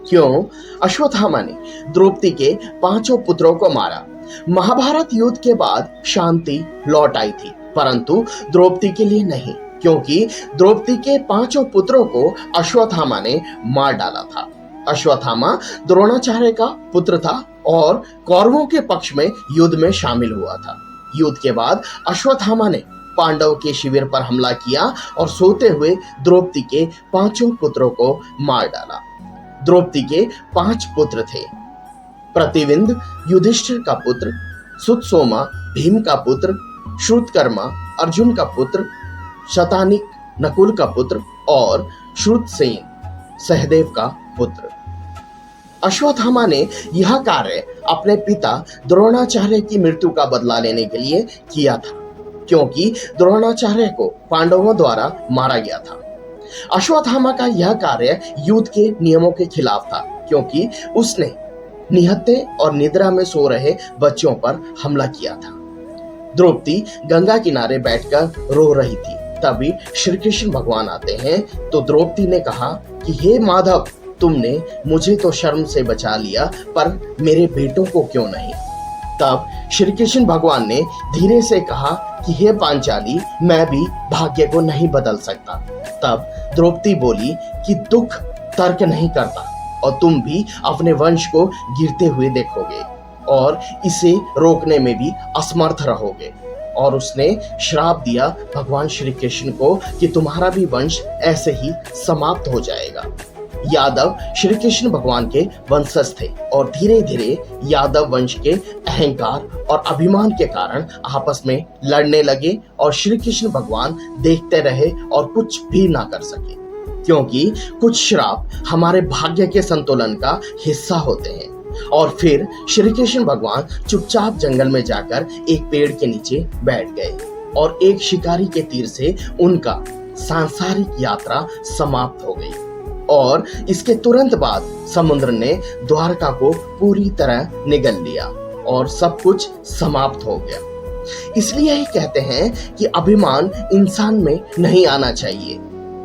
क्यों अश्वत्थामा ने द्रौपदी के पांचों पुत्रों को मारा? महाभारत युद्ध के बाद शांति लौट आई थी, परंतु द्रौपदी के लिए नहीं, क्योंकि द्रौपदी के पांचों पुत्रों को अश्वत्थामा ने मार डाला था। अश्वत्थामा द्रोणाचार्य का पुत्र था और कौरवों के पक्ष में युद्ध में शामिल हुआ था। युद्ध के बाद अश्वत्थामा ने पांडव के शिविर पर हमला किया और सोते हुए द्रौपदी के पांचों पुत्रों को मार डाला। द्रौपदी के 5 पुत्र थे। प्रतिविंद युधिष्ठिर का पुत्र, सुतसोमा भीम का पुत्र, श्रुतकर्मा अर्जुन का पुत्र, शतानिक नकुल का पुत्र और श्रुतसेन सहदेव का पुत्र। अश्वत्थामा ने यह कार्य अपने पिता द्रोणाचार्य की मृत्यु का बदला लेने के लिए किया था, क्योंकि द्रोणाचार्य को पांडवों द्वारा मारा गया था। अश्वत्थामा का यह कार्य युद्ध के नियमों के खिलाफ था, क्योंकि उसने निहत्थे और निद्रा में सो रहे बच्चों पर हमला किया था। द्रौपदी गंगा किनारे बैठकर रो रही थी। तभी श्री कृष्ण भगवान आते हैं तो द्रौपदी ने कहा कि हे माधव, तुमने मुझे तो शर्म से बचा लिया, पर मेरे बेटों को क्यों नहीं? तब श्री कृष्ण भगवान ने धीरे से कहा कि हे पांचाली, मैं भी भाग्य को नहीं बदल सकता। तब द्रौपदी बोली कि दुख तर्क नहीं करता और तुम भी अपने वंश को गिरते हुए देखोगे और इसे रोकने में भी असमर्थ रहोगे। और उसने श्राप दिया भगवान श्री कृष्ण को कि तुम्हारा भी वंश ऐसे ही समाप्त हो जाएगा। यादव श्री कृष्ण भगवान के वंशज थे और धीरे धीरे यादव वंश के अहंकार और अभिमान के कारण आपस में लड़ने लगे और श्री कृष्ण भगवान देखते रहे और कुछ भी ना कर सके, क्योंकि कुछ श्राप हमारे भाग्य के संतुलन का हिस्सा होते हैं। और फिर श्री कृष्ण भगवान चुपचाप जंगल में जाकर एक पेड़ के नीचे बैठ गए और एक शिकारी के तीर से उनका सांसारिक यात्रा समाप्त हो गई। और इसके तुरंत बाद समुद्र ने द्वारका को पूरी तरह निगल लिया और सब कुछ समाप्त हो गया। इसलिए ही कहते हैं कि अभिमान इंसान में नहीं आना चाहिए,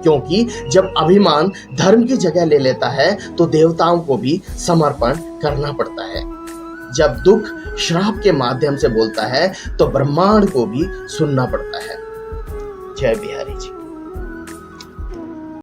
क्योंकि जब अभिमान धर्म की जगह ले लेता है तो देवताओं को भी समर्पण करना पड़ता है। जब दुख श्राप के माध्यम से बोलता है तो ब्रह्मांड को भी सुनना पड़ता है। जय बिहारी।